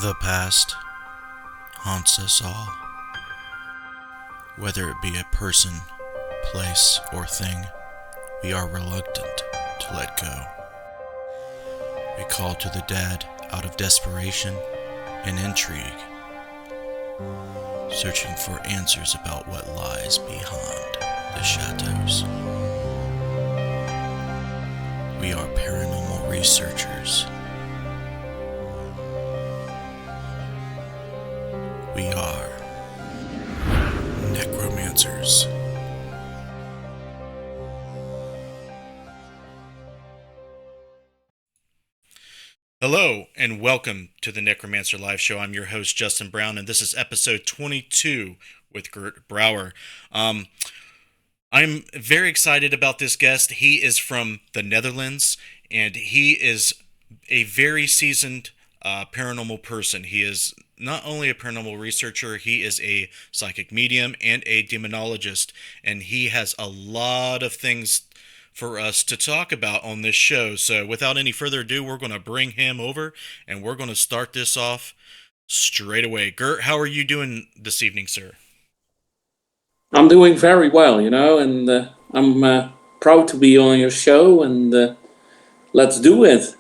The past haunts us all, whether it be a person, place, or thing. We are reluctant to let go. We call to the dead out of desperation and intrigue, searching for answers about what lies behind the shadows. We are paranormal researchers. We are Necromancers. Hello, and welcome to the Necromancer Live Show. I'm your host, Justin Brown, and this is episode 22 with Gert Brouwer. I'm very excited about this guest. He is from the Netherlands, and he is a very seasoned paranormal person. He is not only a paranormal researcher, he is a psychic medium and a demonologist, and he has a lot of things for us to talk about on this show. So without any further ado, we're going to bring him over, and we're going to start this off straight away. Gert, how are you doing this evening, sir? I'm doing very well, and I'm proud to be on your show, and let's do it.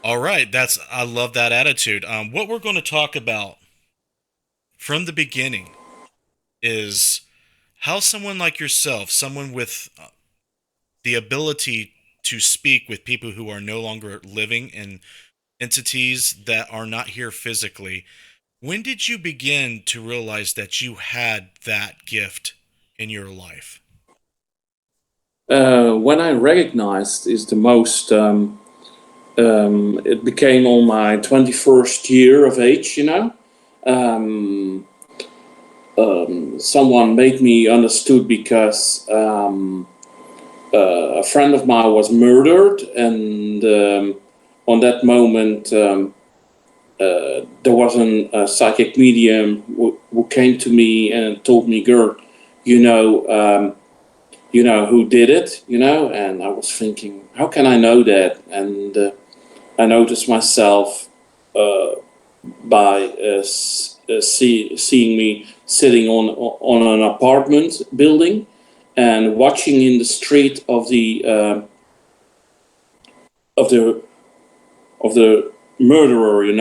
All right, I love that attitude. What we're going to talk about from the beginning is how someone like yourself, someone with the ability to speak with people who are no longer living and entities that are not here physically, when did you begin to realize that you had that gift in your life? When I recognized is the most, it became on my 21st year of age. Um, Someone made me understood because a friend of mine was murdered, and on that moment, there was a psychic medium who came to me and told me, Gert, you know, who did it, and I was thinking, how can I know that? And I noticed myself by seeing me sitting on an apartment building and watching in the street of the of the murderer, and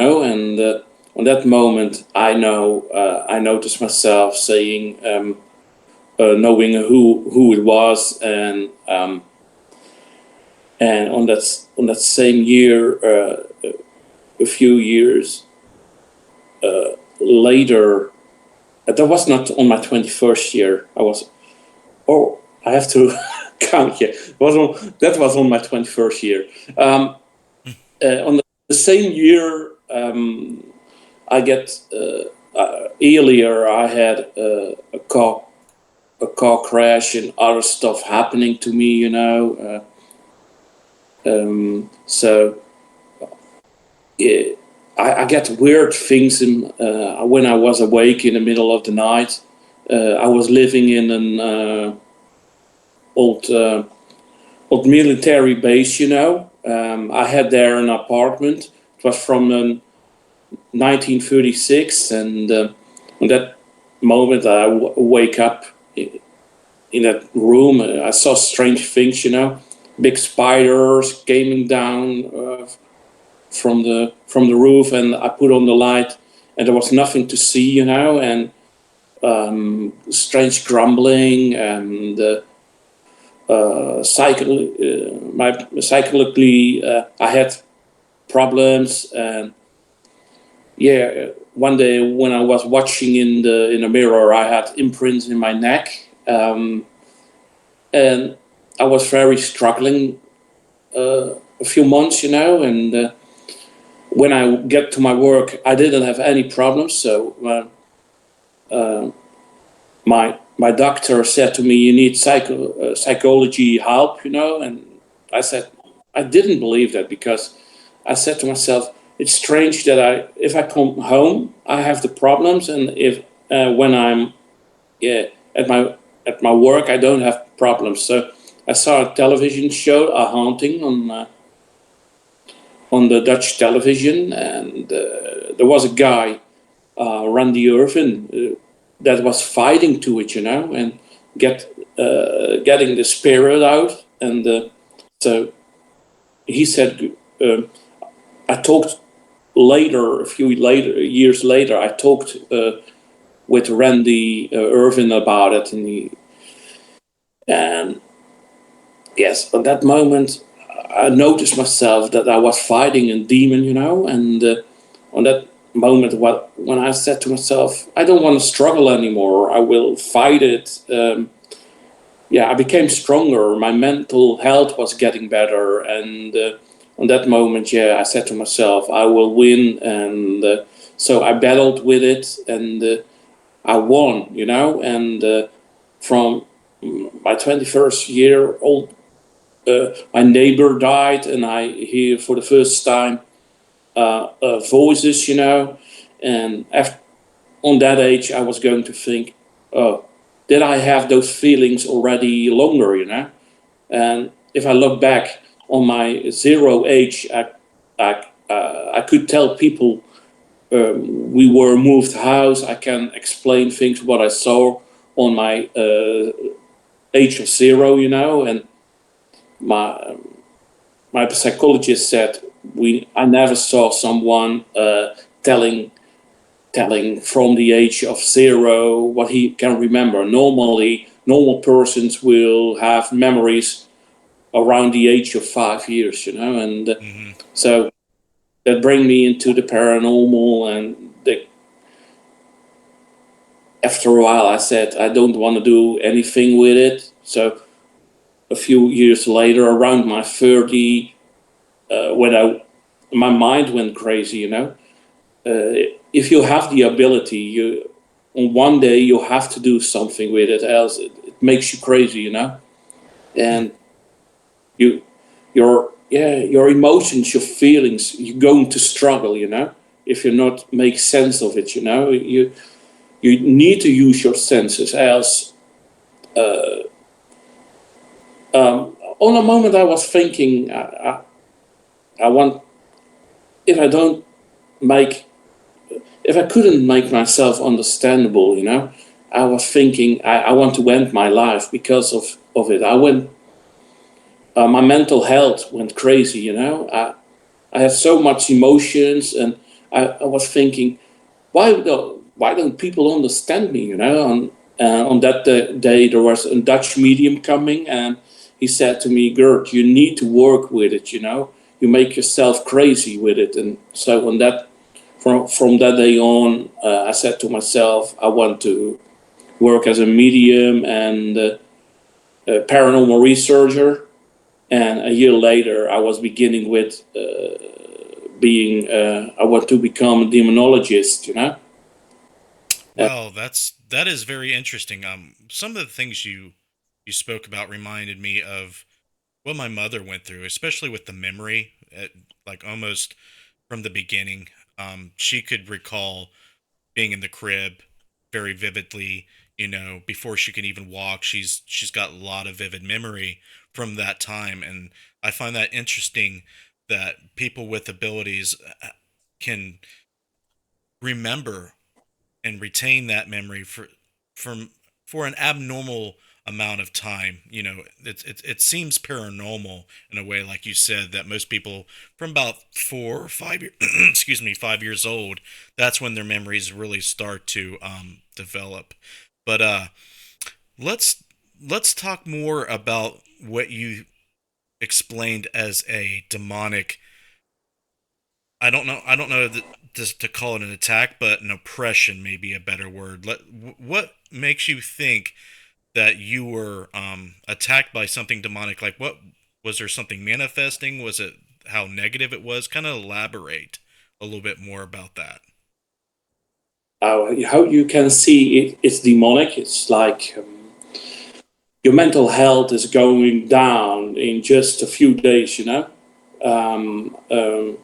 on that moment, I noticed myself saying, knowing who it was, and on that same year, a few years later, that was not on my 21st year. I have to count here. That was on my 21st year. On the same year, I get earlier. I had a car crash and other stuff happening to me. So yeah, I get weird things when I was awake in the middle of the night. I was living in an old military base. I had there an apartment. It was from 1936, and on that moment I wake up in that room. I saw strange things, big spiders coming down from the roof, and I put on the light, and there was nothing to see, and strange grumbling, and psychologically I had problems. And yeah, one day when I was watching in the mirror, I had imprints in my neck, and I was very struggling a few months, and when I get to my work, I didn't have any problems. So my doctor said to me, "You need psychology help," and I said I didn't believe that, because I said to myself, it's strange that if I come home, I have the problems, and if when I'm at my work, I don't have problems. So I saw a television show, A Haunting, on the Dutch television, and there was a guy, Randy Irvin, that was fighting to it, and getting the spirit out. And so he said, I talked later, a few years later, I talked with Randy Irvin about it, and yes, at that moment, I noticed myself that I was fighting a demon, and on that moment, when I said to myself, I don't want to struggle anymore, I will fight it. I became stronger. My mental health was getting better, and on that moment, I said to myself, I will win, and so I battled with it, and I won, and from my 21st year old, my neighbor died, and I hear for the first time voices, and on that age, I was going to think, oh, did I have those feelings already longer, And if I look back on my 0 age, I could tell people we were moved house. I can explain things what I saw on my age of 0, and my psychologist said I never saw someone telling from the age of 0 what he can remember. Normally, normal persons will have memories around the age of 5 years, and so that bring me into the paranormal, and after a while I said I don't want to do anything with it. So a few years later, around my 30, when my mind went crazy, if you have the ability, on one day you have to do something with it, else it makes you crazy, and your emotions, your feelings, you're going to struggle, if you not make sense of it, you need to use your senses, else on a moment I was thinking, I want, if I don't make, if I couldn't make myself understandable, I was thinking I want to end my life because of it. My mental health went crazy, I have so much emotions, and I was thinking, why don't people understand me, on that day there was a Dutch medium coming, and he said to me, Gert, you need to work with it, you make yourself crazy with it. And so from that day on, I said to myself, I want to work as a medium and a paranormal researcher. And a year later, I was beginning with I want to become a demonologist, Well, that is very interesting. Some of the things you spoke about reminded me of what my mother went through, especially with the memory, like almost from the beginning. She could recall being in the crib very vividly. Before she can even walk, she's got a lot of vivid memory from that time, and I find that interesting that people with abilities can remember and retain that memory from for an abnormal amount of time. It seems paranormal in a way, like you said, that most people from about 4 or 5 years, excuse me, 5 years old, that's when their memories really start to develop. But let's let's talk more about what you explained as a demonic. I don't know to call it an attack, but an oppression may be a better word. What makes you think that you were attacked by something demonic? Like, what was there something manifesting? Was it how negative it was? Kind of elaborate a little bit more about that. How you can see it's demonic. It's like your mental health is going down in just a few days, Um, um,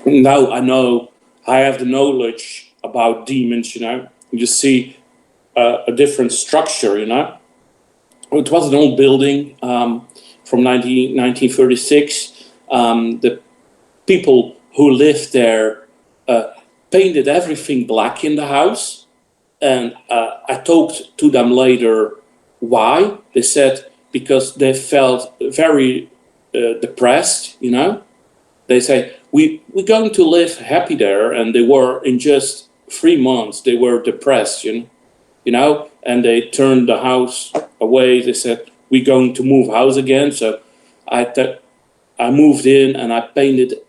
Now I know I have the knowledge about demons, You see a different structure, It was an old building from 1936. people who lived there painted everything black in the house. And I talked to them later why. They said because they felt very depressed, you know. They say, we're going to live happy there. And they were, in just 3 months, they were depressed, you know, and they turned the house away. They said, we're going to move house again. So I moved in and I painted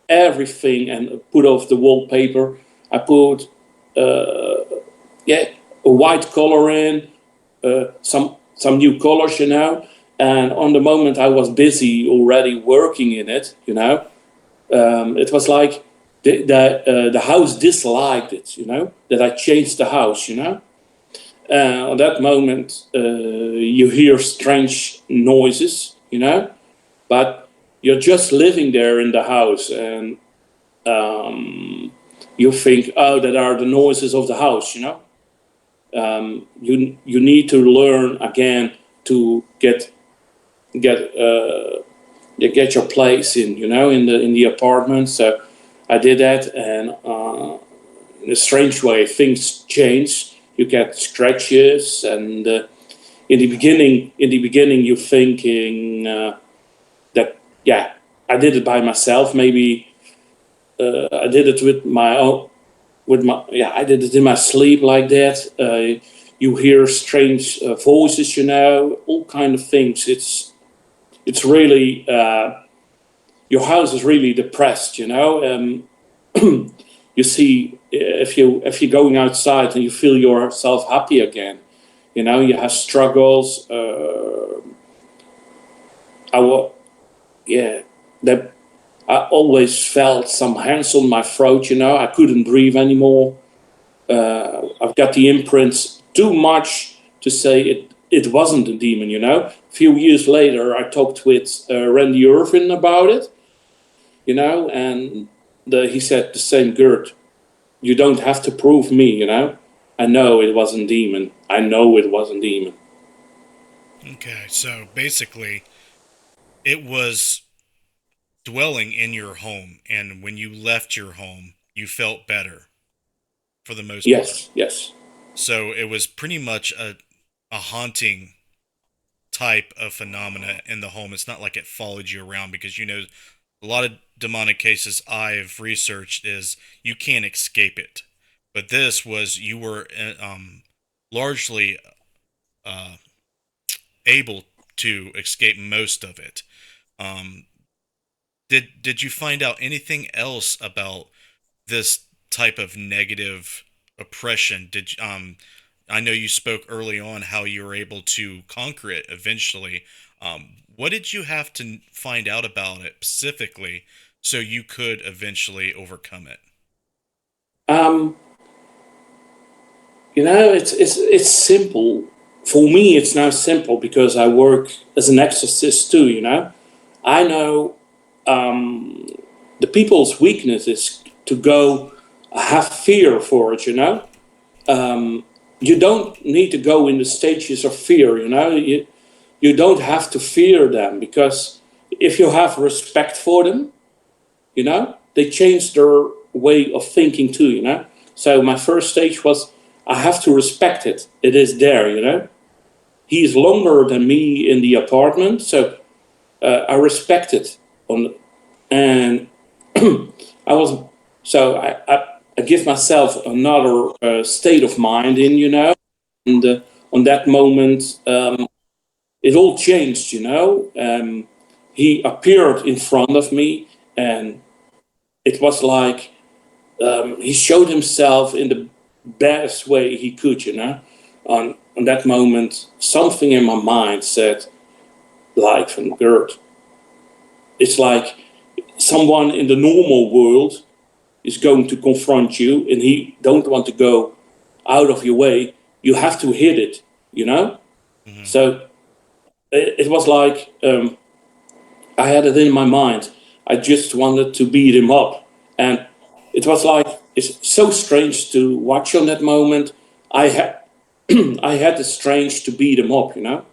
everything and put off the wallpaper. I put a white color in, some new colors, you know. And on the moment I was busy already working in it, you know. It was like the house disliked it, you know, that I changed the house, you know. On that moment, you hear strange noises, you know, but you're just living there in the house, and you think, oh, that are the noises of the house, you know. You need to learn again to get your place in, you know, in the apartment. So I did that, and in a strange way, things change. You get scratches, and in the beginning, you're thinking that I did it by myself. Maybe I did it I did it in my sleep like that. You hear strange voices, you know, all kind of things. It's really your house is really depressed, you know. You see, if you're going outside and you feel yourself happy again, you know, you have struggles. That I always felt some hands on my throat, you know. I couldn't breathe anymore. I've got the imprints too much to say it wasn't a demon, you know. A few years later, I talked with Randy Irvin about it, you know, and he said the same, Gert, you don't have to prove me, you know. I know it wasn't demon. I know it wasn't demon. Okay, so basically, it was dwelling in your home, and when you left your home, you felt better for the most part. Yes. So it was pretty much a haunting type of phenomena in the home. It's not like it followed you around, because you know a lot of demonic cases I've researched is you can't escape it. But this was you were largely uh, able to escape most of it. Um, did you find out anything else about this type of negative oppression? I know you spoke early on how you were able to conquer it eventually. What did you have to find out about it specifically so you could eventually overcome it? Um, you know, it's simple. For me, it's now simple because I work as an exorcist too, you know. I know the people's weakness is to go have fear for it, you know. You don't need to go in the stages of fear, you know. You don't have to fear them, because if you have respect for them, you know, they change their way of thinking too, you know. So my first stage was I have to respect it. It is there, you know. He's longer than me in the apartment, so I respect it. And I was I give myself another state of mind in, you know. And on that moment, it all changed, you know. He appeared in front of me, and it was like he showed himself in the best way he could, you know. On that moment, something in my mind said, like from Gert, it's like someone in the normal world is going to confront you, and he don't want to go out of your way. You have to hit it, you know. Hmm. So it was like I had it in my mind. I just wanted to beat him up, and it was like it's so strange to watch on that moment. I had I had the strange to beat him up, you know.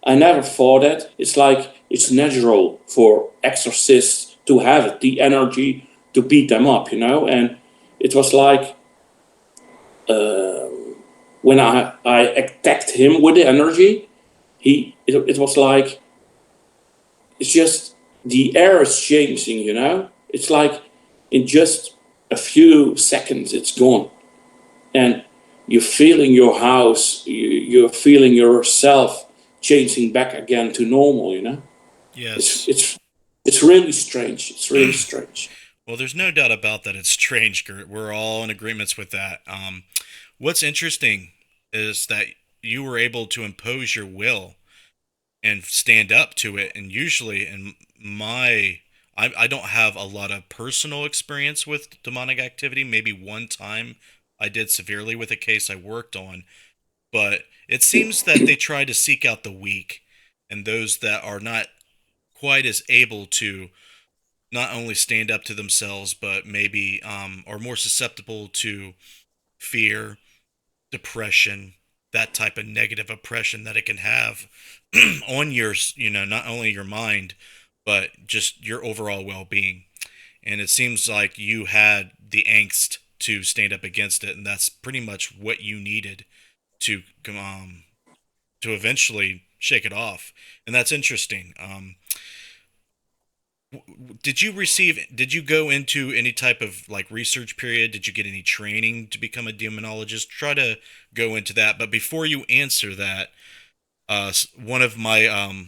I never thought that. It's like it's natural for exorcists to have it, the energy to beat them up, And it was like when I attacked him with the energy, it was like it's just the air is changing. It's like in just a few seconds it's gone, and you're feeling your house, you're feeling yourself changing back again to normal. It's Yes. it's it's really strange. It's really strange. Well, there's no doubt about that. It's strange, Gert. We're all in agreements with that. What's interesting is that you were able to impose your will and stand up to it. And usually, I don't have a lot of personal experience with demonic activity. Maybe one time I did severely with a case I worked on, but it seems that they try to seek out the weak and those that are not quite as able to not only stand up to themselves, but maybe are more susceptible to fear, depression, that type of negative oppression that it can have on not only your mind, but just your overall well-being. And it seems like you had the angst to stand up against it, and that's pretty much what you needed to um to eventually shake it off. And that's interesting. Did you go into any type of like research period? Did you get any training to become a demonologist? Try to go into that. But before you answer that, one of my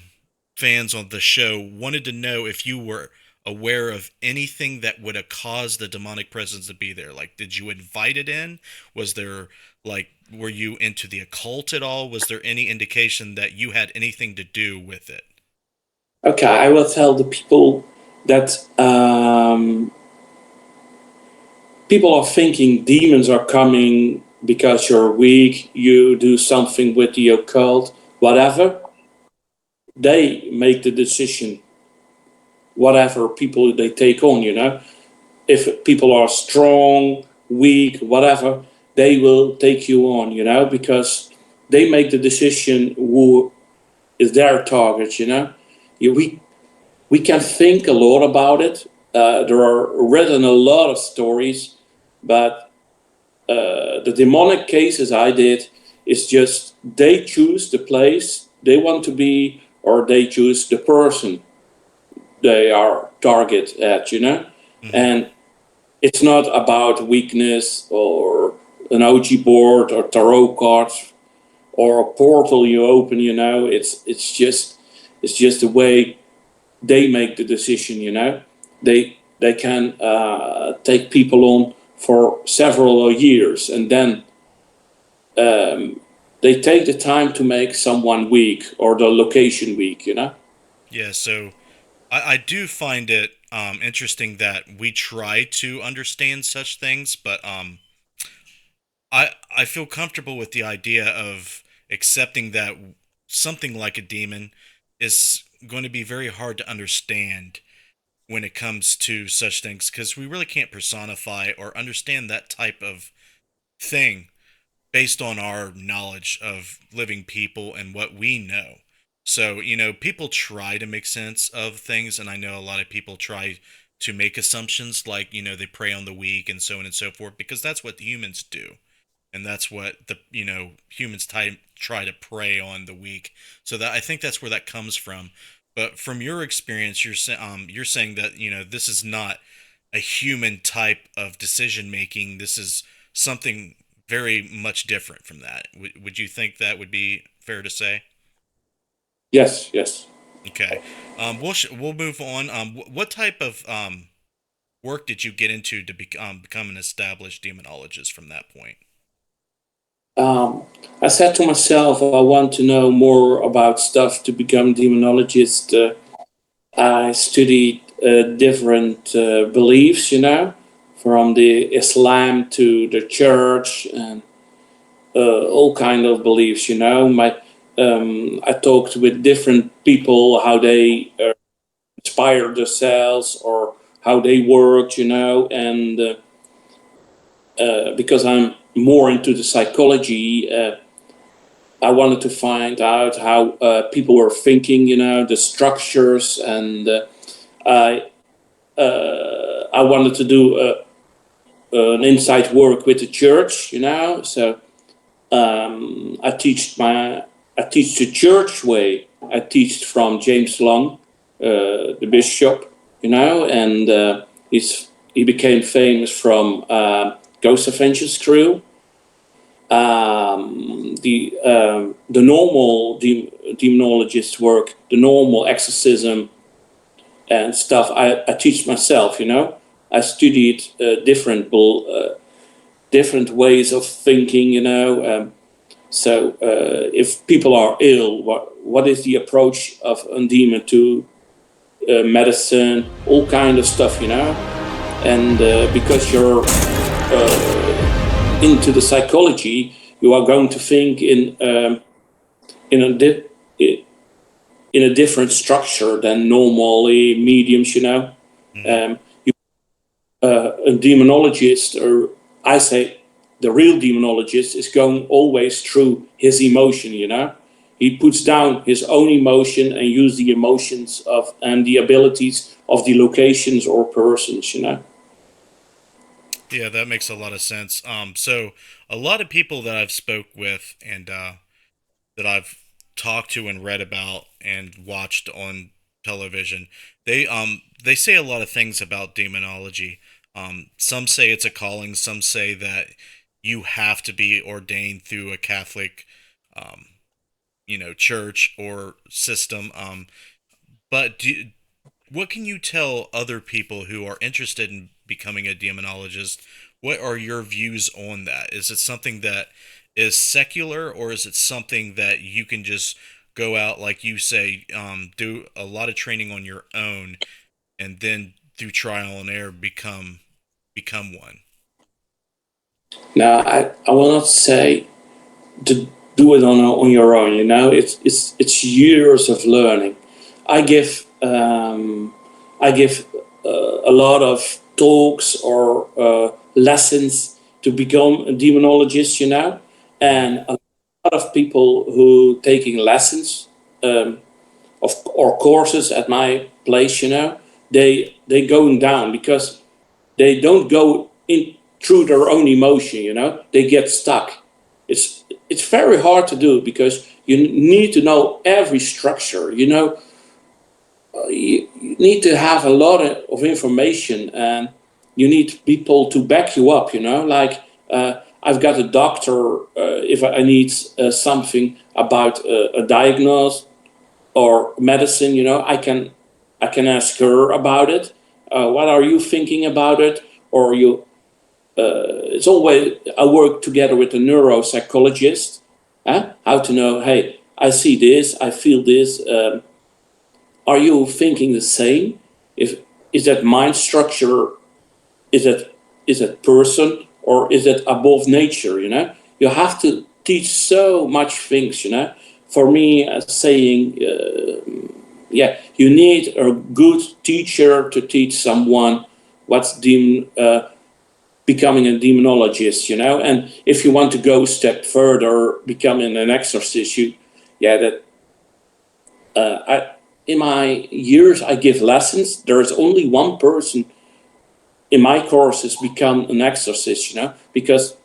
fans on the show wanted to know if you were aware of anything that would have caused the demonic presence to be there. Like, did you invite it in? Was there, like, were you into the occult at all? Was there any indication that you had anything to do with it? Okay, I will tell the people that people are thinking demons are coming because you're weak, you do something with the occult, whatever. They make the decision, whatever people they take on. If people are strong, weak, whatever, they will take you on, because they make the decision who is their target. We can think a lot about it. There are written a lot of stories, but the demonic cases I did is just they choose the place they want to be, or they choose the person they are target at. Hmm. And it's not about weakness or an OG board or tarot cards or a portal you open. It's just the way they make the decision. They can take people on for several years, and then they take the time to make someone weak or the location weak. Yeah, so I do find it interesting that we try to understand such things, but I feel comfortable with the idea of accepting that something like a demon is going to be very hard to understand when it comes to such things because we really can't personify or understand that type of thing based on our knowledge of living people and what we know. So, people try to make sense of things, and I know a lot of people try to make assumptions like, they prey on the weak and so on and so forth, because that's what humans do. And that's what humans try to prey on the weak. So that I think that's where that comes from. But from your experience, you're saying that this is not a human type of decision making. This is something very much different from that. Would you think that would be fair to say? Yes, yes. Okay. We'll move on. What type of work did you get into to become an established demonologist from that point? Um, I said to myself, I want to know more about stuff to become demonologist. I studied different beliefs, from the Islam to the church and all kind of beliefs. I talked with different people how they inspire themselves or how they worked, and because I'm more into the psychology. I wanted to find out how people were thinking, the structures, and I I wanted to do an inside work with the church, So I teach the church way. I teach from James Long, the bishop, and he became famous from Ghost Adventures crew. The normal demonologist work, the normal exorcism and stuff, I teach myself. I studied different ways of thinking. So if people are ill, what is the approach of a demon to medicine, all kind of stuff, And because you're into the psychology, you are going to think in a different structure than normally mediums, Mm-hmm. A demonologist, or I say the real demonologist, is going always through his emotion, He puts down his own emotion and use the emotions of and the abilities of the locations or persons, Yeah, that makes a lot of sense. So a lot of people that I've spoke with and that I've talked to and read about and watched on television, they say a lot of things about demonology. Some say it's a calling. Some say that you have to be ordained through a Catholic, um, church or system. But what can you tell other people who are interested in becoming a demonologist? What are your views on that? Is it something that is secular, or is it something that you can just go out, like you say, do a lot of training on your own, and then through trial and error become one? Now, I will not say to do it on your own. It's years of learning. I give a lot of talks or lessons to become a demonologist. Mm-hmm. And a lot of people who taking lessons um, or courses at my place. They going down because they don't go in through their own emotion. They get stuck. It's very hard to do because you need to know every structure. You need to have a lot of information, and you need people to back you up. Like I've got a doctor. If I need something about a diagnosis or medicine, I can ask her about it. What are you thinking about it? Or you it's always I work together with a neuropsychologist. How to know? Hey, I see this, I feel this. Are you thinking the same? If is that mind structure? Is that person, or is it above nature? You have to teach so much things. For me, saying, you need a good teacher to teach someone what's becoming a demonologist, and if you want to go a step further, becoming an exorcist, that I in my years I give lessons. There's only one person in my courses become an exorcist, because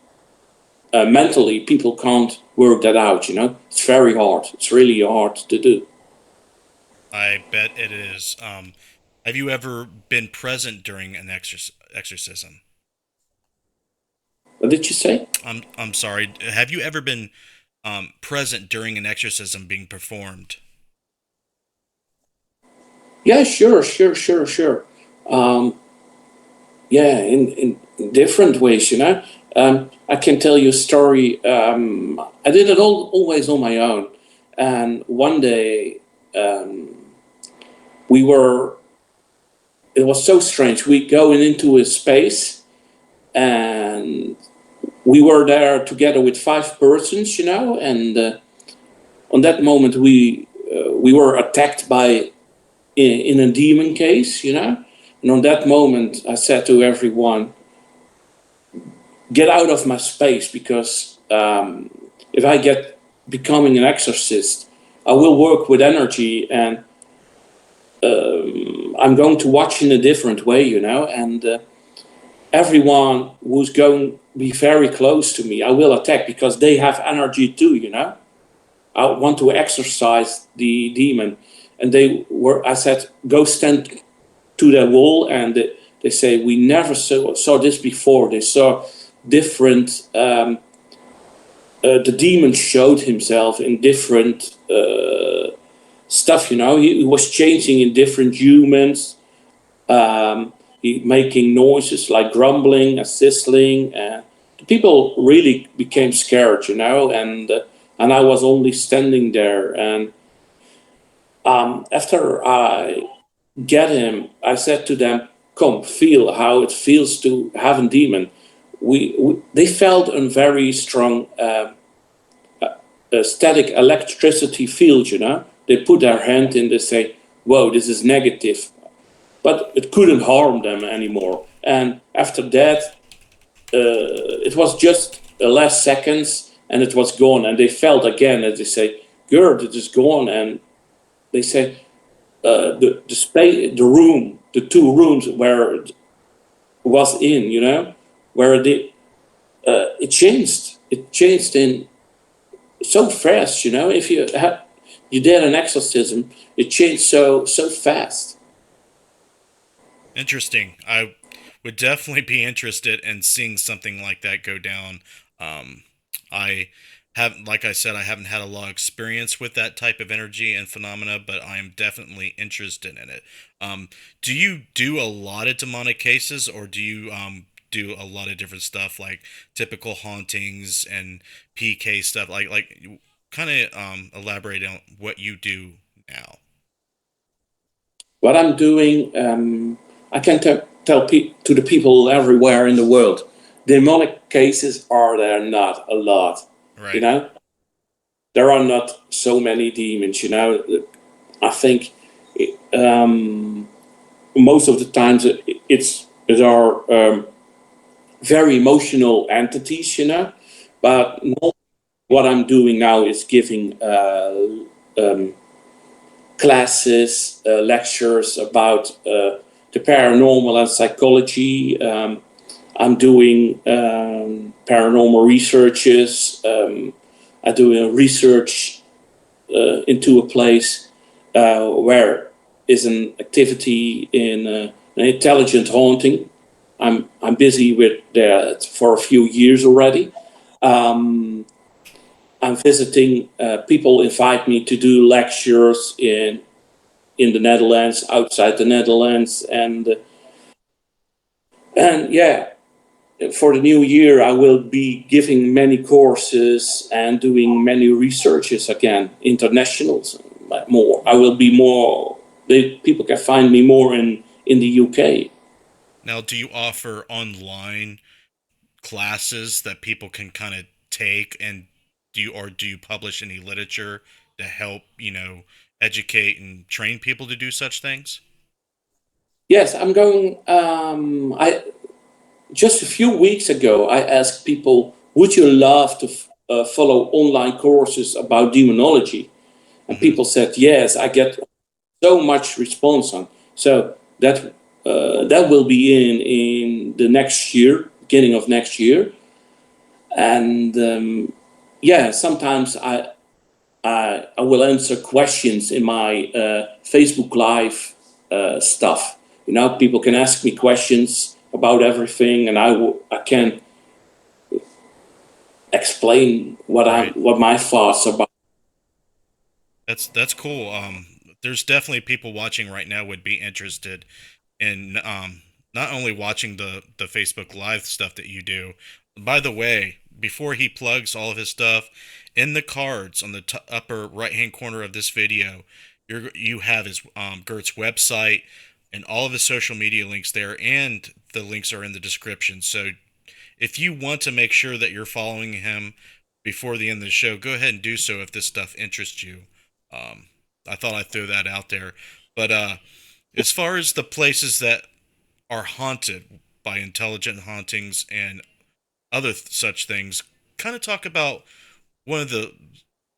mentally people can't work that out. It's very hard. It's really hard to do. I bet it is. Have you ever been present during an exorcism? What did you say? I'm sorry. Have you ever been present during an exorcism being performed? Yeah, sure, sure, sure, sure. Um, yeah, in different ways, I can tell you a story. I did it always on my own, and one day um, we were. It was so strange. We going into a space, and we were there together with five persons, and on that moment we were attacked by in a demon case, and on that moment I said to everyone, get out of my space, because if I get becoming an exorcist, I will work with energy, and I'm going to watch in a different way, and everyone who's going to be very close to me, I will attack because they have energy too. I want to exorcise the demon. And I said, go stand to the wall. And they say, we never saw this before. They saw different, the demon showed himself in different stuff, He was changing in different humans. He making noises like grumbling and sizzling. People really became scared, and I was only standing there. And after I get him, I said to them, "Come, feel how it feels to have a demon." They felt a very strong static electricity field. They put their hand in. They say, "Whoa, this is negative." But it couldn't harm them anymore. And after that, it was just the last seconds, and it was gone. And they felt again, and they say, "Gert, it is gone." And they say, "The space, the room, the two rooms where it was in, where it changed. It changed in so fast, If you did an exorcism, it changed so fast." Interesting. I would definitely be interested in seeing something like that go down. I haven't, like I said, I haven't had a lot of experience with that type of energy and phenomena, but I am definitely interested in it. Do you do a lot of demonic cases, or do you do a lot of different stuff like typical hauntings and PK stuff? Kind of elaborate on what you do now. What I'm doing, I can tell to the people everywhere in the world, demonic cases are there not a lot. You Right. know, there are not so many demons. I think most of the times it are very emotional entities. But what I'm doing now is giving um, classes, lectures about the paranormal and psychology. I'm doing paranormal researches. I do a research into a place where is an activity in an intelligent haunting. I'm busy with that for a few years already. Um, I'm visiting. People invite me to do lectures in the Netherlands, outside the Netherlands, and yeah, for the new year, I will be giving many courses and doing many researches again, internationals. More, I will be more. People can find me more in the UK. Now, do you offer online classes that people can kind of take, and do you publish any literature to help, educate and train people to do such things? Yes, I'm going. I just a few weeks ago, I asked people, "Would you love to follow online courses about demonology?" And Hmm. people said, "Yes." I get so much response on. So that will be in the next year, beginning of next year, and yeah, sometimes I will answer questions in my Facebook Live stuff. People can ask me questions about everything, and I can explain Right. what my thoughts about. That's cool. There's definitely people watching right now would be interested in not only watching the Facebook Live stuff that you do. By the way, before he plugs all of his stuff, in the cards on the upper right hand corner of this video, you have his Gert's website and all of his social media links there, and the links are in the description. So if you want to make sure that you're following him before the end of the show, go ahead and do so if this stuff interests you. Um, I thought I'd throw that out there. But as far as the places that are haunted by intelligent hauntings and other such things, kind of talk about one of the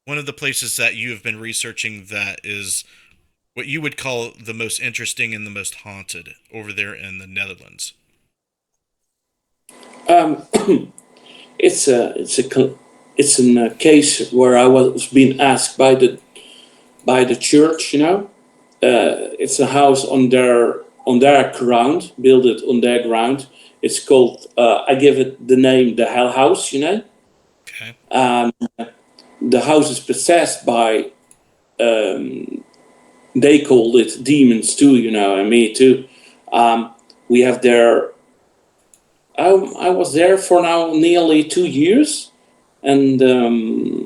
one of the places that you have been researching that is what you would call the most interesting and the most haunted over there in the Netherlands? Um, it's a case where I was being asked by the church. It's a house on their ground, build it on their ground. It's called. I give it the name the Hell House. Okay. Um, the house is possessed by. They called it demons too. And me too. We have there. I was there for now nearly 2 years, and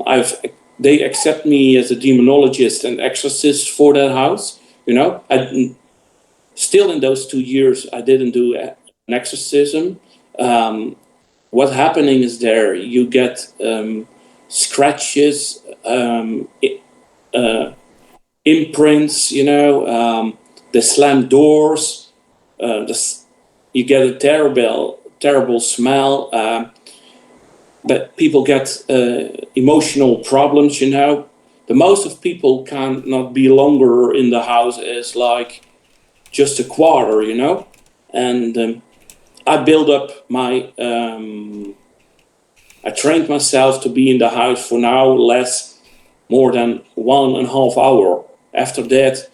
I've they accept me as a demonologist and exorcist for that house. I still in those 2 years I didn't do an exorcism. Um, what happening is there? You get scratches, uh, imprints. They slam doors. You get a terrible smell. But people get emotional problems. The most of people can not be longer in the house as like just a quarter. And I built up I trained myself to be in the house for now less more than 1.5 hours. After that,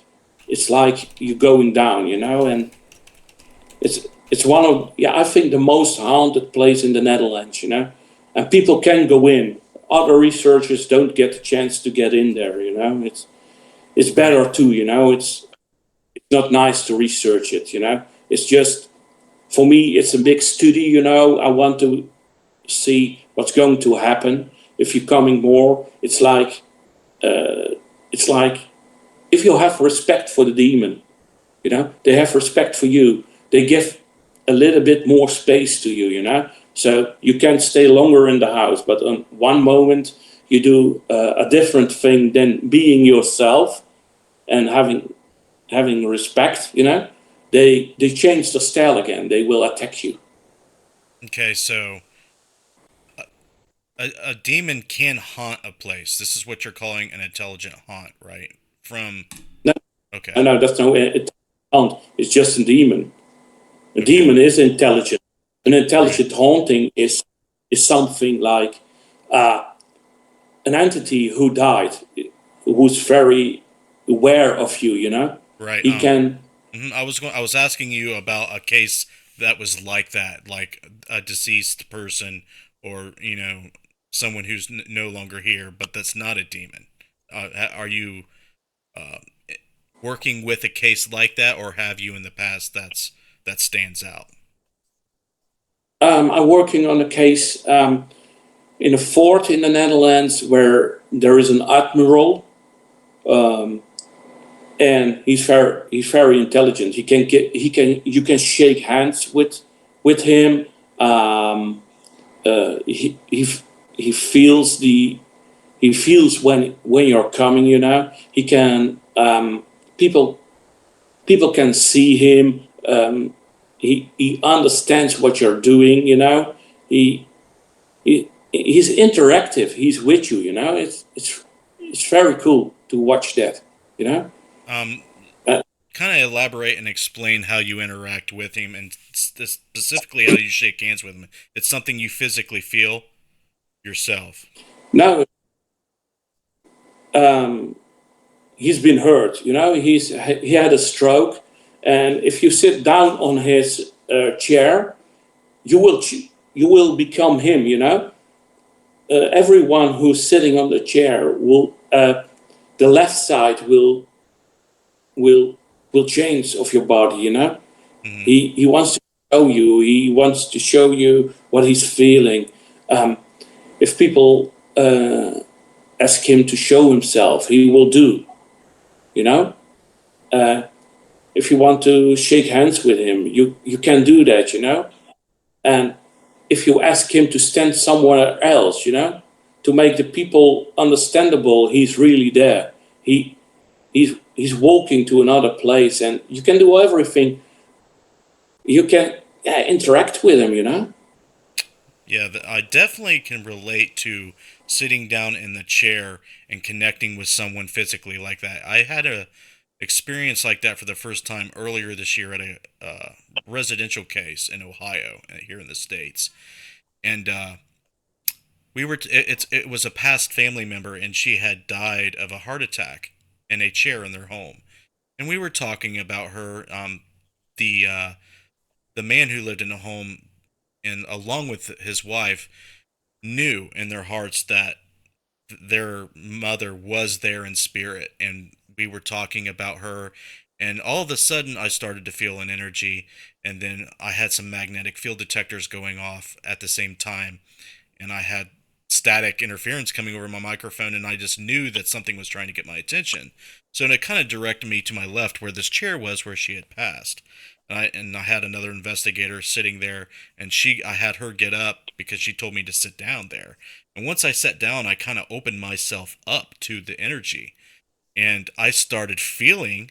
it's like you're going down. And it's one of, yeah, I think the most haunted place in the Netherlands. And people can go in. Other researchers don't get the chance to get in there. It's Right. better too. It's not nice to research it. It's just, for me, it's a big study. I want to see what's going to happen if you're coming more. It's like if you have respect for the demon. They have respect for you. They give a little bit more space to you. So you can stay longer in the house, but on one moment you do a different thing than being yourself and having respect. They change the style again. They will attack you. Okay, so a demon can haunt a place. This is what you're calling an intelligent haunt, right? From No, no, okay, no, that's no. It's just a demon. A okay, demon is intelligent. An right. intelligent haunting is something like uh, an entity who died, who's very aware of you. Right. He can. I was asking you about a case that was like that, like a deceased person, or someone who's no longer here, but that's not a demon. Are you uh, working with a case like that, or have you in the past that stands out? I'm working on a case in a fort in the Netherlands where there is an admiral, um, and he's very intelligent. You can shake hands with him. Um, he feels when you're coming. He can people can see him. He understands what you're doing. He's interactive. He's with you. It's very cool to watch that. You know. Um, Uh, kind of elaborate and explain how you interact with him, and specifically how you shake hands with him. It's something you physically feel yourself. Now he's been hurt. He had a stroke, and if you sit down on his chair, you will you will become him. Everyone who's sitting on the chair will the left side will will change of your body. Hmm. He wants to show you. He wants to show you what he's feeling. If people ask him to show himself, he will do. You know. Uh, if you want to shake hands with him, you can do that. And if you ask him to stand somewhere else, to make the people understandable, he's really there. He's walking to another place, and you can do everything. You can, yeah, interact with him. Yeah, I definitely can relate to sitting down in the chair and connecting with someone physically like that. I had a experience like that for the first time earlier this year at a residential case in Ohio, here in the States. And it was a past family member, and she had died of a heart attack in a chair in their home. And we were talking about her. The the man who lived in the home, and along with his wife, knew in their hearts that their mother was there in spirit, and we were talking about her. And all of a sudden I started to feel an energy, and then I had some magnetic field detectors going off at the same time, and I had static interference coming over my microphone, and I just knew that something was trying to get my attention. So it kind of directed me to my left where this chair was, where she had passed. And I had another investigator sitting there, and I had her get up because she told me to sit down there. And once I sat down, I kind of opened myself up to the energy, and I started feeling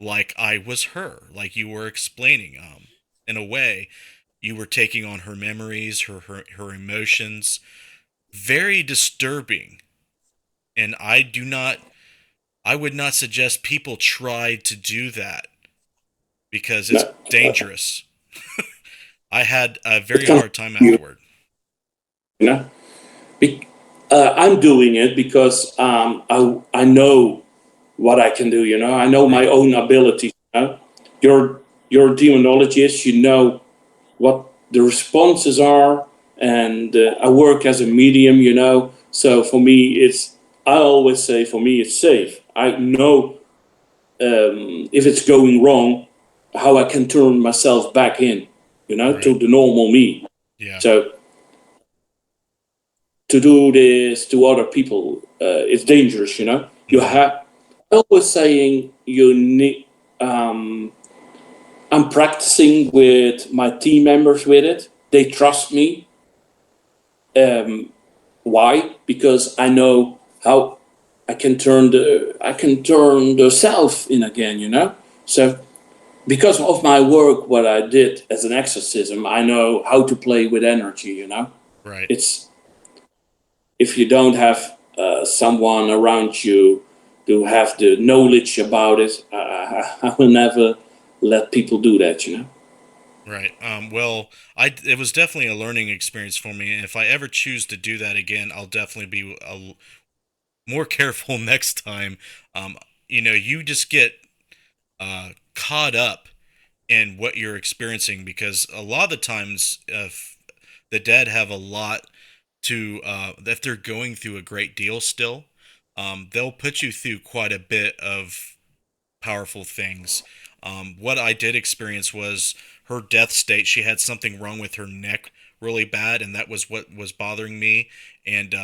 like I was her, like you were explaining. In a way, you were taking on her memories, her emotions. Very disturbing, and I would not suggest people try to do that because it's No, dangerous. I had a it very can hard time afterward. you know. I'm doing it because I know what I can do. I know my Right, own abilities. You're a demonologist. You know what the responses are, and I work as a medium. So for me, I always say for me it's safe. I know if it's going wrong, how I can turn myself back in. right. To the normal me. Yeah, So to do this to other people, it's dangerous. You hmm, have always saying you need. I'm practicing with my team members with it. They trust me. Why? Because I know how I can turn the self in again. So because of my work, what I did as an exorcism, I know how to play with energy. right. It's if you don't have someone around you to have the knowledge about it, I will never let people do that. Right. Well, it was definitely a learning experience for me, and if I ever choose to do that again, I'll definitely be more careful next time. Um, you just get caught up in what you're experiencing, because a lot of the times, if the dead have a lot to, if they're going through a great deal still, they'll put you through quite a bit of powerful things. What I did experience was her death state. She had something wrong with her neck really bad, and that was what was bothering me. And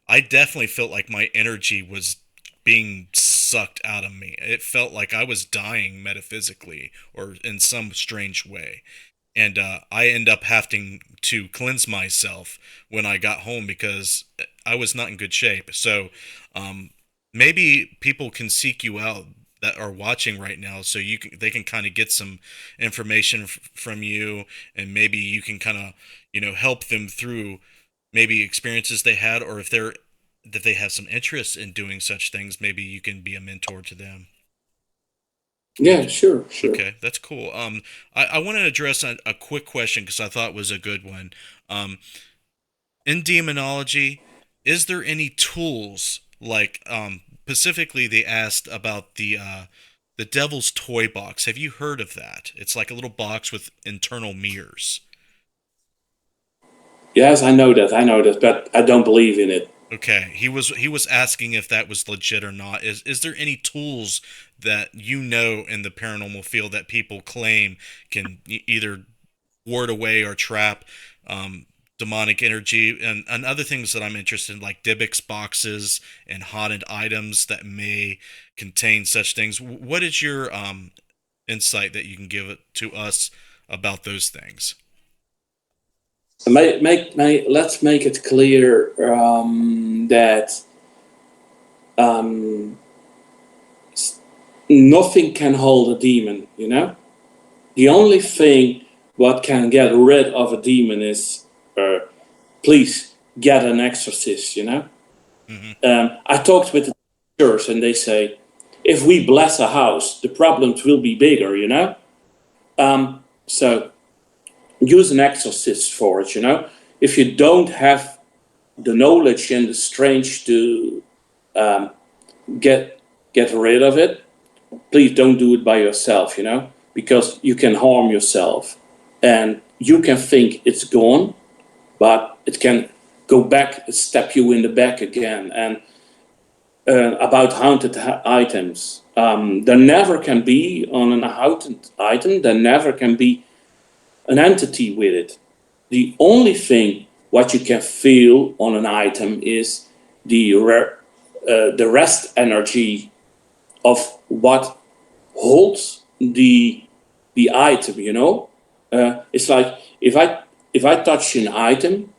I definitely felt like my energy was being sucked out of me. It felt like I was dying metaphysically or in some strange way. And I end up having to cleanse myself when I got home because I was not in good shape. So um, maybe people can seek you out that are watching right now, so they can kind of get some information from you, and maybe you can kind of help them through maybe experiences they had, or if they have some interest in doing such things, maybe you can be a mentor to them. Yeah, Would sure, sure. Okay, that's cool. I want to address a quick question because I thought it was a good one. Um, in demonology, is there any tools like specifically they asked about the devil's toy box? Have you heard of that? It's like a little box with internal mirrors. Yes, I know that, but I don't believe in it. Okay, he was asking if that was legit or not. Is there any tools that in the paranormal field that people claim can either ward away or trap um, demonic energy, and other things that I'm interested in, like Dybbuk's boxes and haunted items that may contain such things? What is your insight that you can give it to us about those things? Let's make it clear that um, nothing can hold a demon. The only thing what can get rid of a demon is, please get an exorcist. Hmm. I talked with the church, and they say if we bless a house, the problems will be bigger, you know. So use an exorcist for it, you know. If you don't have the knowledge and the strength to get rid of it, please don't do it by yourself, you know, because you can harm yourself, and you can think it's gone, but it can go back, stab you in the back again. And about haunted items, there never can be on a haunted item, there never can be an entity with it. The only thing what you can feel on an item is the rest energy of what holds the item. You know, it's like if I touch an item,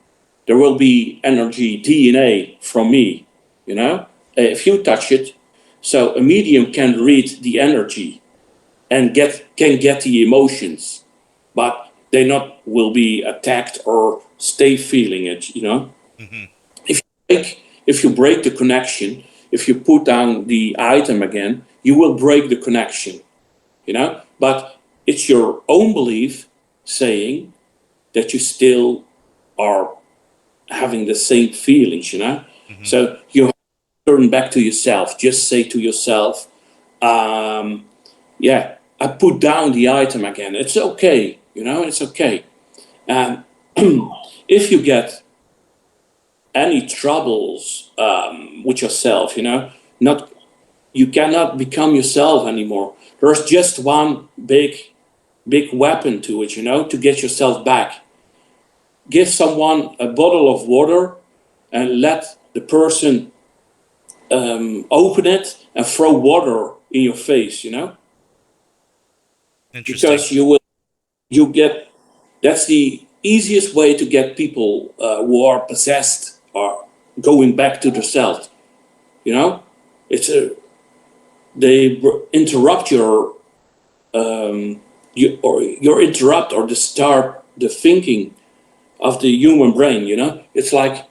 there will be energy DNA from me. You know, if you touch it, so a medium can read the energy and can get the emotions, but they not will be attacked or stay feeling it. You know, Hmm. if you break the connection, if you put down the item again, you will break the connection. You know, but it's your own belief saying that you still are having the same feelings. You know, Hmm. so you have to turn back to yourself. Just say to yourself, yeah, I put down the item again. It's okay, you know, it's okay. And if you get any troubles with yourself, you know, not you cannot become yourself anymore. There's just one big weapon to it, you know, to get yourself back. Give someone a bottle of water and let the person open it and throw water in your face, you know, Interesting. because you get that's the easiest way to get people who are possessed or going back to themselves. You know, it's a they interrupt your interrupt or disturb the thinking of the human brain. You know, it's like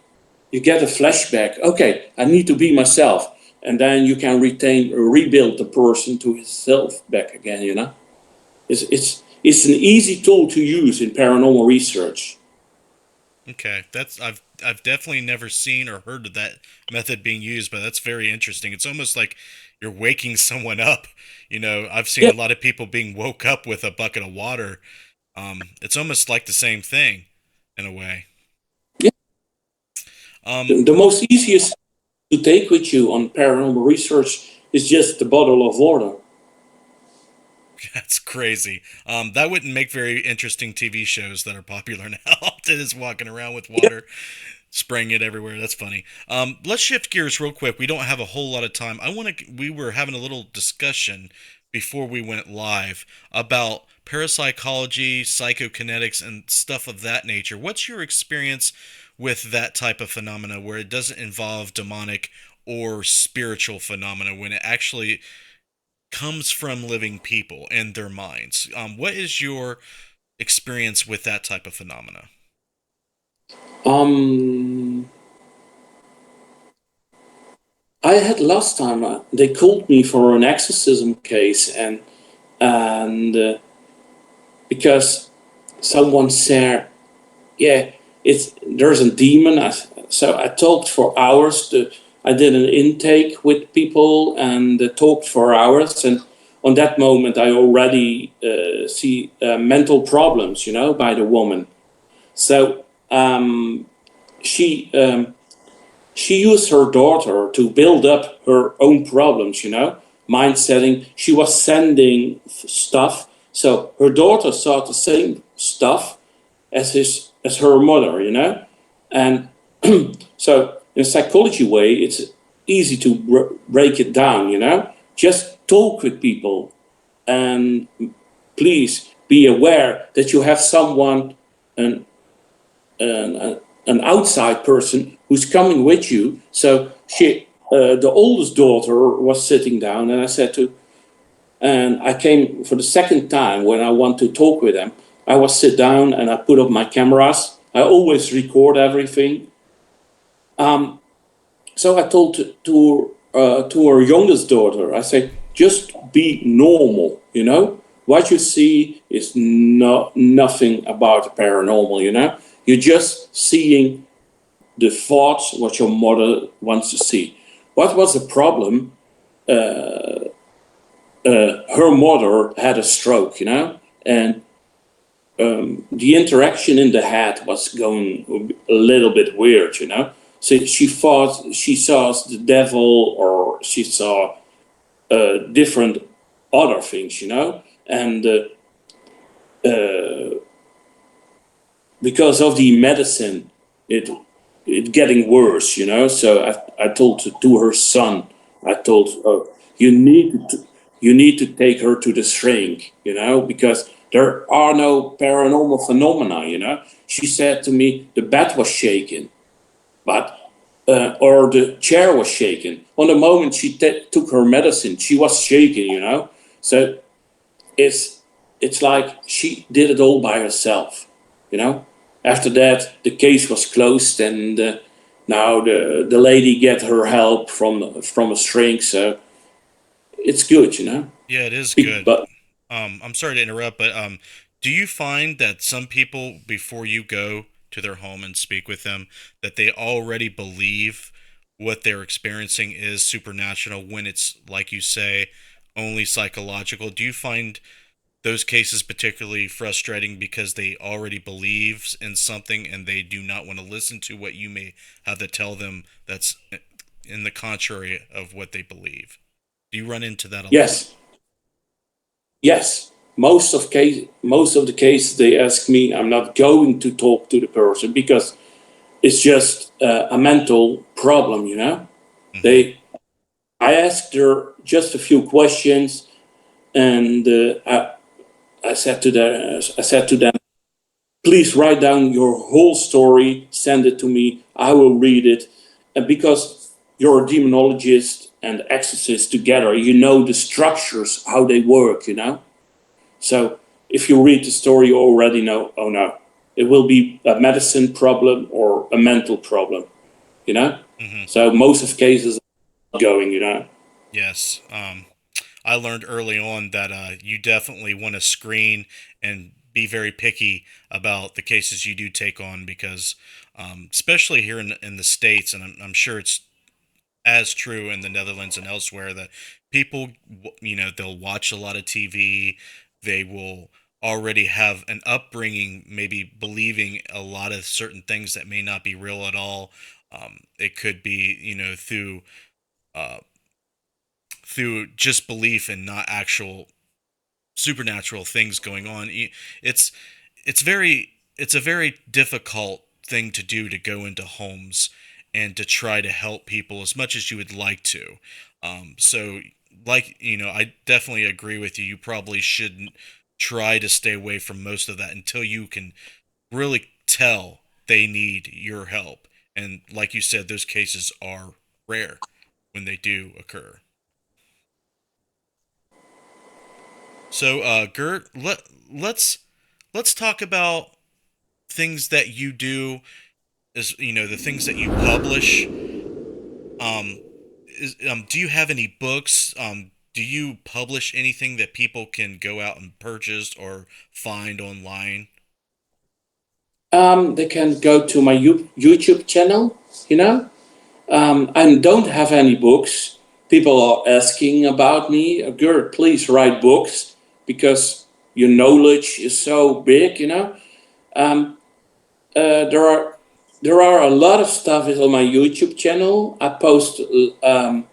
you get a flashback. Okay, I need to be myself, and then you can rebuild the person to himself back again. You know, it's an easy tool to use in paranormal research. Okay, that's I've definitely never seen or heard of that method being used, but that's very interesting. It's almost like you're waking someone up. You know, I've seen Yeah, a lot of people being woke up with a bucket of water. It's almost like the same thing in a way. yeah. Um, The most easiest to take with you on paranormal research is just the bottle of water. that's crazy. That wouldn't make very interesting TV shows that are popular now. To just walking around with Yeah. water, spraying it everywhere. That's funny. Let's shift gears real quick. We don't have a whole lot of time. I want to. We were having a little discussion before we went live about parapsychology, psychokinetics, and stuff of that nature. What's your experience with that type of phenomena where it doesn't involve demonic or spiritual phenomena when it actually comes from living people and their minds? What is your experience with that type of phenomena? Um, I had last time they called me for an exorcism case, and because someone said, yeah, it's there's a demon. So I talked for hours. I did an intake with people and talked for hours. And on that moment, I already see mental problems, you know, by the woman. So she she used her daughter to build up her own problems, you know, mind setting. She was sending stuff. So her daughter saw the same stuff as her mother, you know, and so in a psychology way, it's easy to break it down, you know. Just talk with people, and please be aware that you have someone, an an, an outside person who's coming with you. So the oldest daughter was sitting down, and I said to, and I came for the second time when I want to talk with them. I was sit down and I put up my cameras. I always record everything. So I told to her youngest daughter, I say, just be normal, you know. What you see is nothing about the paranormal, you know. You're just seeing the thoughts what your mother wants to see. What was the problem? Her mother had a stroke, you know, and the interaction in the head was going a little bit weird, you know. So she thought she saw the devil, or she saw different other things, you know, and because of the medicine, it getting worse, you know. So I told to her son, I told, you need to take her to the shrink, you know, because there are no paranormal phenomena, you know. She said to me, the bed was shaking, but or the chair was shaking. On the moment she took her medicine, she was shaking, you know. So it's it's like she did it all by herself, you know. After that, the case was closed, and now the lady get her help from a shrink, so it's good, you know. Yeah, it is good. But I'm sorry to interrupt, but do you find that some people, before you go to their home and speak with them, that they already believe what they're experiencing is supernatural when it's, like you say, only psychological? Do you find those cases particularly frustrating because they already believe in something and they do not want to listen to what you may have to tell them that's in the contrary of what they believe? Do you run into that a lot? yes, yes, most of the cases they ask me, I'm not going to talk to the person because it's just a mental problem, you know. Hmm. They I asked her just a few questions, and I said to them, please write down your whole story, send it to me. I will read it, and because you're a demonologist and exorcist together, you know the structures, how they work, you know. So if you read the story, you already know. Oh no, it will be a medicine problem or a mental problem, you know. Hmm. So most of cases are going, you know. Yes. I learned early on that you definitely want to screen and be very picky about the cases you do take on because, especially here in the States, and I'm sure it's as true in the Netherlands and elsewhere, that people, they'll watch a lot of TV. They will already have an upbringing, maybe believing a lot of certain things that may not be real at all. It could be, uh, through just belief and not actual supernatural things going on. It's it's a very difficult thing to do, to go into homes and to try to help people as much as you would like to. So, like, I definitely agree with you. You probably shouldn't try to stay away from most of that until you can really tell they need your help. And like you said, those cases are rare when they do occur. So, Gert, let's talk about things that you do. Is the things that you publish. Um, do you have any books? Do you publish anything that people can go out and purchase or find online? They can go to my YouTube channel, you know. I don't have any books. People are asking about me. Gert, please write books because your knowledge is so big, you know. Um, there are a lot of stuff is on my YouTube channel. I post um,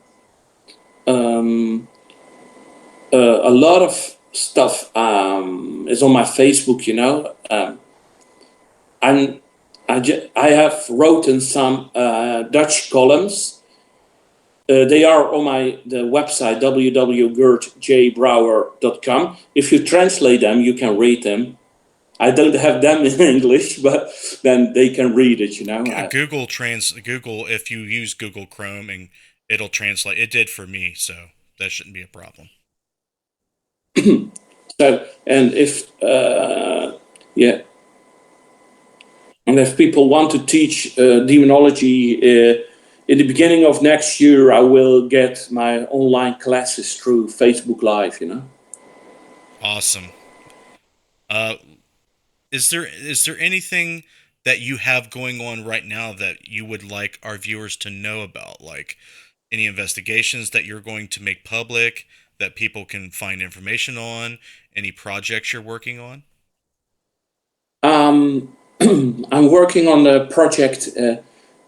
a lot of stuff is on my Facebook, you know. I'm I have written some Dutch columns. They are on the website www.gertjbrouwer.com. If you translate them, you can read them. I don't have them in English, but then they can read it. You know. Google, if you use Google Chrome, and it'll translate. It did for me, so that shouldn't be a problem. So and if yeah, and if people want to teach demonology in the beginning of next year, I will get my online classes through Facebook Live. Awesome. Uh, is there anything that you have going on right now that you would like our viewers to know about? Like any investigations that you're going to make public that people can find information on? Any projects you're working on? Um, I'm working on a project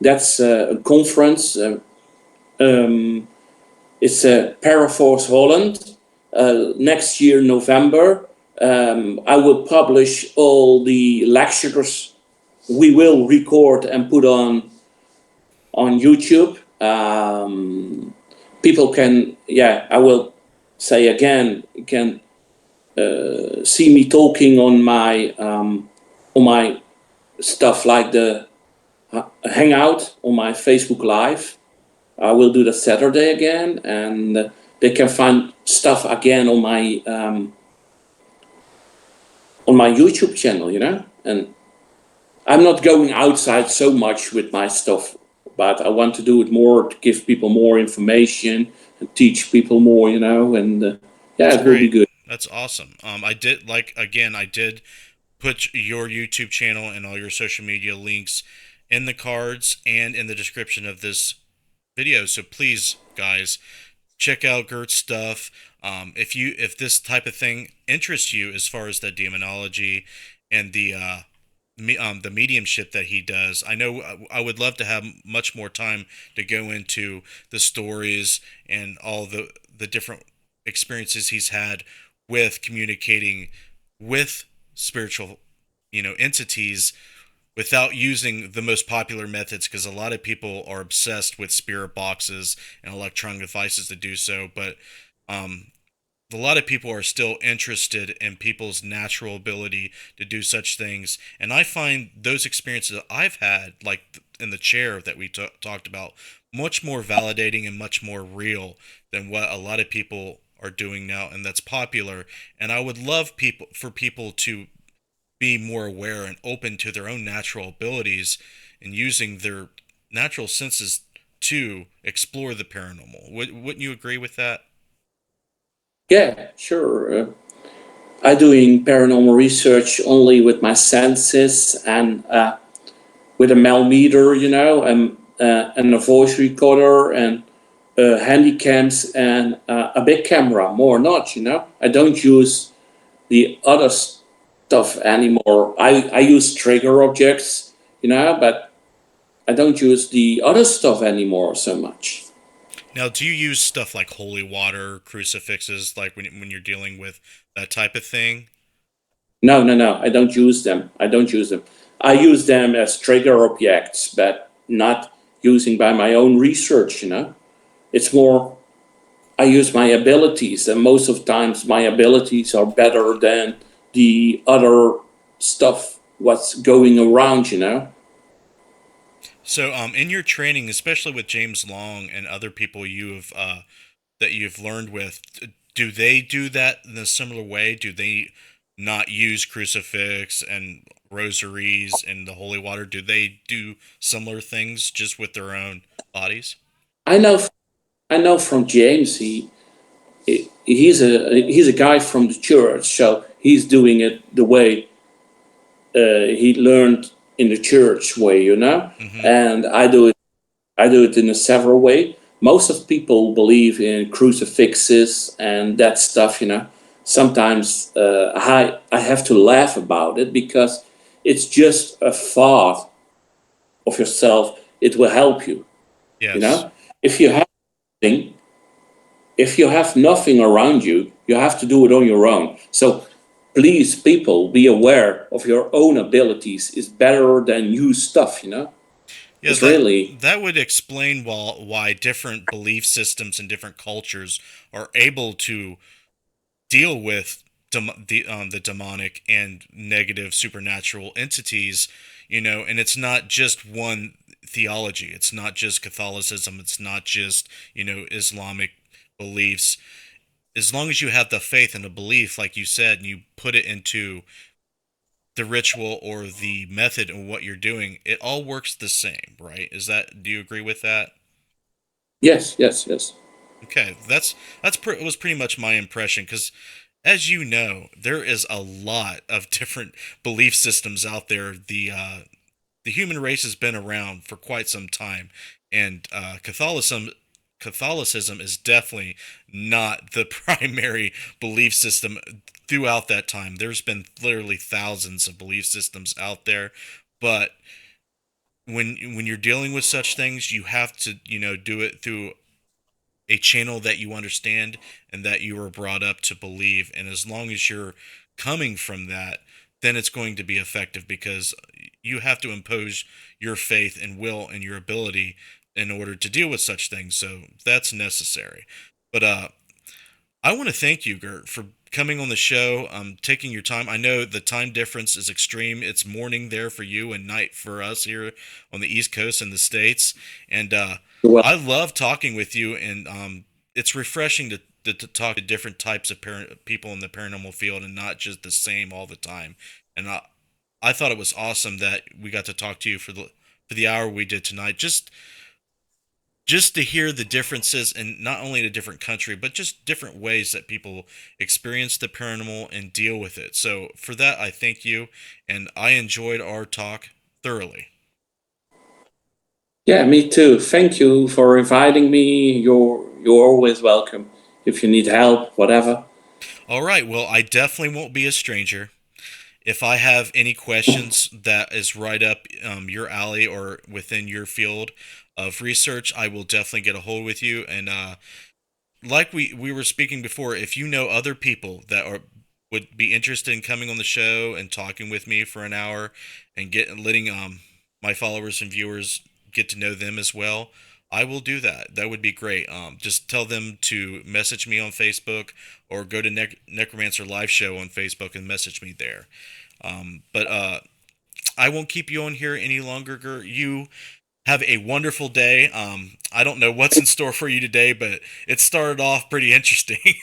that's a conference. Um, it's Paraforce Holland. Next year, November, I will publish all the lectures we will record and put on YouTube. People can, yeah, I will say again, can see me talking on my stuff like the hangout on my Facebook Live. I will do that Saturday again, and they can find stuff again on my YouTube channel. And I'm not going outside so much with my stuff, but I want to do it more to give people more information and teach people more. And yeah, That's it will be great. good. That's awesome. I did like again. I did put your YouTube channel and all your social media links in the cards and in the description of this video. So please, guys, check out Gert's stuff. If this type of thing interests you, as far as the demonology and the mediumship that he does, I know I would love to have much more time to go into the stories and all the different experiences he's had with communicating with spiritual, entities without using the most popular methods, because a lot of people are obsessed with spirit boxes and electronic devices to do so, but um, a lot of people are still interested in people's natural ability to do such things. And I find those experiences that I've had, like in the chair that we talked about, much more validating and much more real than what a lot of people are doing now, and that's popular. And I would love people to be more aware and open to their own natural abilities and using their natural senses to explore the paranormal. Wouldn't you agree with that? Yeah, sure. I'm doing paranormal research only with my senses and with a millimeter, and a voice recorder and handy cams and a big camera, more not, I don't use the other stuff anymore. I use trigger objects, but I don't use the other stuff anymore so much. Now, do you use stuff like holy water, crucifixes, like when you're dealing with that type of thing? No, no, no. I don't use them. I don't use them. I use them as trigger objects, but not using by my own research. It's more I use my abilities, and most of times my abilities are better than the other stuff what's going around. So, in your training, especially with James Long and other people that you've learned with, do they do that in a similar way? Do they not use crucifix and rosaries and the holy water? Do they do similar things just with their own bodies? I know. I know from James. He's a guy from the church, so he's doing it the way he learned in the church way, Mm-hmm. and I do it in a several way. Most of people believe in crucifixes and that stuff. Sometimes I have to laugh about it because it's just a thought of yourself. It will help you. You Yes. know, if you have nothing, if you have nothing around you, you have to do it on your own. So please, people, be aware of your own abilities. Is better than use stuff. Yeah, It's that really that would explain why different belief systems and different cultures are able to deal with the demonic and negative supernatural entities, and it's not just one theology. It's not just Catholicism. It's not just Islamic beliefs. As long as you have the faith and the belief, like you said, and you put it into the ritual or the method and what you're doing, it all works the same, right? Do you agree with that? Yes, yes, yes. Okay, was pretty much my impression because, as you know, there is a lot of different belief systems out there. The human race has been around for quite some time, and Catholicism is definitely not the primary belief system throughout that time. There's been literally thousands of belief systems out there, but when you're dealing with such things, you have to do it through a channel that you understand and that you were brought up to believe. And as long as you're coming from that, then it's going to be effective because you have to impose your faith and will and your ability in order to deal with such things. So that's necessary. But I want to thank you, Gert, for coming on the show, taking your time. I know the time difference is extreme. It's morning there for you and night for us here on the East Coast in the States. And Well, I love talking with you, and it's refreshing to talk to different types of people in the paranormal field and not just the same all the time. And I thought it was awesome that we got to talk to you for the hour we did tonight. Just to hear the differences in not only a different country, but just different ways that people experience the paranormal and deal with it. So for that, I thank you, and I enjoyed our talk thoroughly. yeah, me too. Thank you for inviting me. You're always welcome. If you need help, whatever. All right, well, I definitely won't be a stranger. If I have any questions that is right up your alley or within your field of research, I will definitely get a hold with you. And like we were speaking before, if you know other people that are would be interested in coming on the show and talking with me for an hour and letting my followers and viewers get to know them as well, I will do that. That would be great. Just tell them to message me on Facebook or go to Necromancer Live Show on Facebook and message me there. But I won't keep you on here any longer, Gert. You have a wonderful day. I don't know what's in store for you today, but it started off pretty interesting Yeah,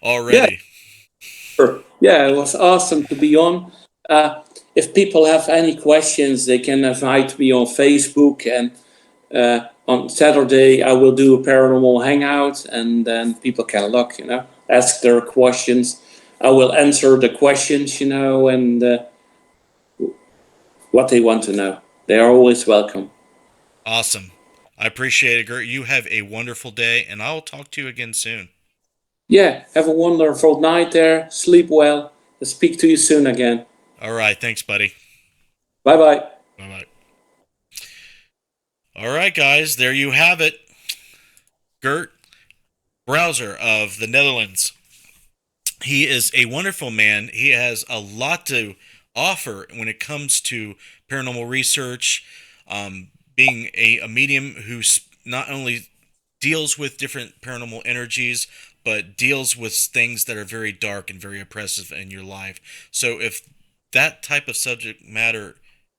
already. sure. Yeah, it was awesome to be on. If people have any questions, they can invite me on Facebook, and on Saturday I will do a paranormal hangout, and then people can look, ask their questions. I will answer the questions, and what they want to know. They are always welcome. Awesome. I appreciate it, Gert. You have a wonderful day, and I'll talk to you again soon. Yeah, have a wonderful night there. Sleep well. I'll speak to you soon again. All right. Thanks, buddy. Bye bye. Bye bye. All right, guys. There you have it. Gert Brouwer of the Netherlands. He is a wonderful man. He has a lot to offer when it comes to paranormal research, being a medium who not only deals with different paranormal energies, but deals with things that are very dark and very oppressive in your life. So if that type of subject matter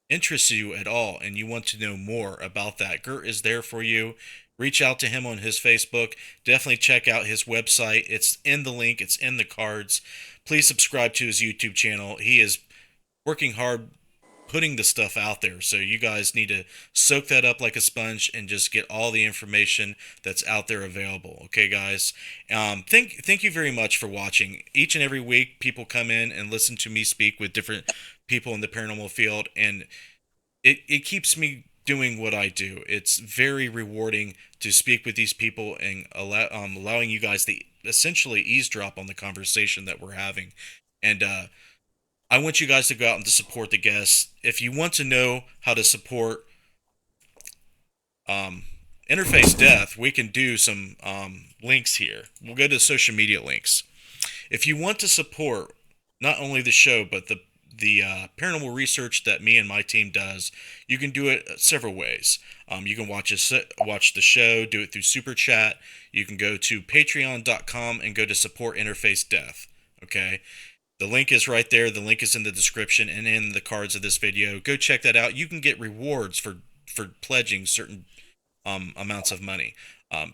interests you at all and you want to know more about that, Gert is there for you. Reach out to him on his Facebook. Definitely check out his website. It's in the link, it's in the cards. Please subscribe to his YouTube channel. He is working hard putting the stuff out there. So you guys need to soak that up like a sponge and just get all the information that's out there available. Okay, guys. Thank you very much for watching. Each and every week, people come in and listen to me speak with different people in the paranormal field, and it keeps me doing what I do. It's very rewarding to speak with these people and allowing you guys to essentially eavesdrop on the conversation that we're having. And I want you guys to go out and to support the guests. If you want to know how to support um, Interface Death, we can do some links here. We'll go to social media links. If you want to support not only the show but the paranormal research that me and my team does, you can do it several ways. You can watch the show, do it through Super Chat. You can go to patreon.com and go to support Interface Death. Okay, the link is right there. The link is in the description and in the cards of this video. Go check that out. You can get rewards for pledging certain amounts of money.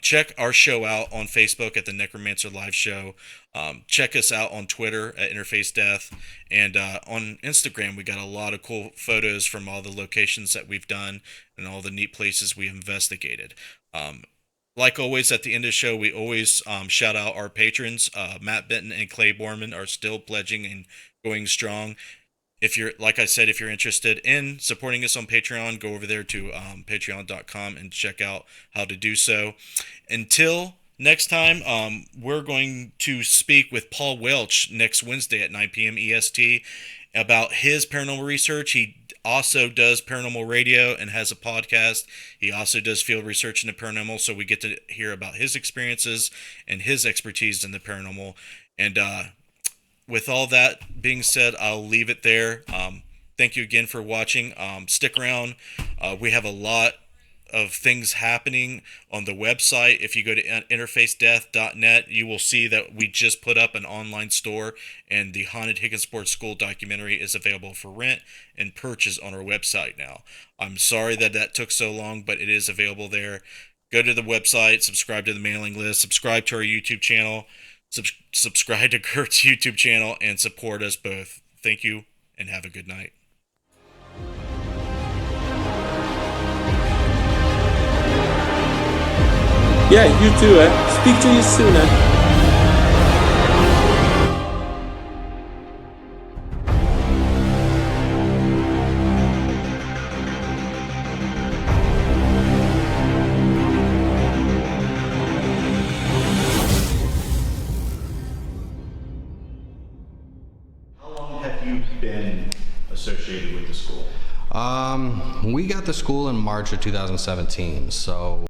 Check our show out on Facebook at the Necromancer Live Show. Check us out on Twitter at Interface Death. And on Instagram, we got a lot of cool photos from all the locations that we've done and all the neat places we investigated. Um, Like always, at the end of the show, we always shout out our patrons. Matt Benton and Clay Borman are still pledging and going strong. If you're, like I said, if you're interested in supporting us on Patreon, go over there to patreon.com and check out how to do so. Until next time, we're going to speak with Paul Welch next Wednesday at 9 p.m. EST about his paranormal research. He also does paranormal radio and has a podcast. He also does field research in the paranormal, so we get to hear about his experiences and his expertise in the paranormal. And with all that being said, I'll leave it there. Thank you again for watching. Stick around. We have a lot of things happening on the website. If you go to interfacedeath.net, you will see that we just put up an online store, and the Haunted Higginsport School documentary is available for rent and purchase on our website now. I'm sorry that that took so long, but it is available there. Go to the website, subscribe to the mailing list, subscribe to our YouTube channel, subscribe to Gert's YouTube channel, and support us both. Thank you, and have a good night. Yeah, you too. Speak to you soon. How long have you been associated with the school? We got the school in March of 2017, so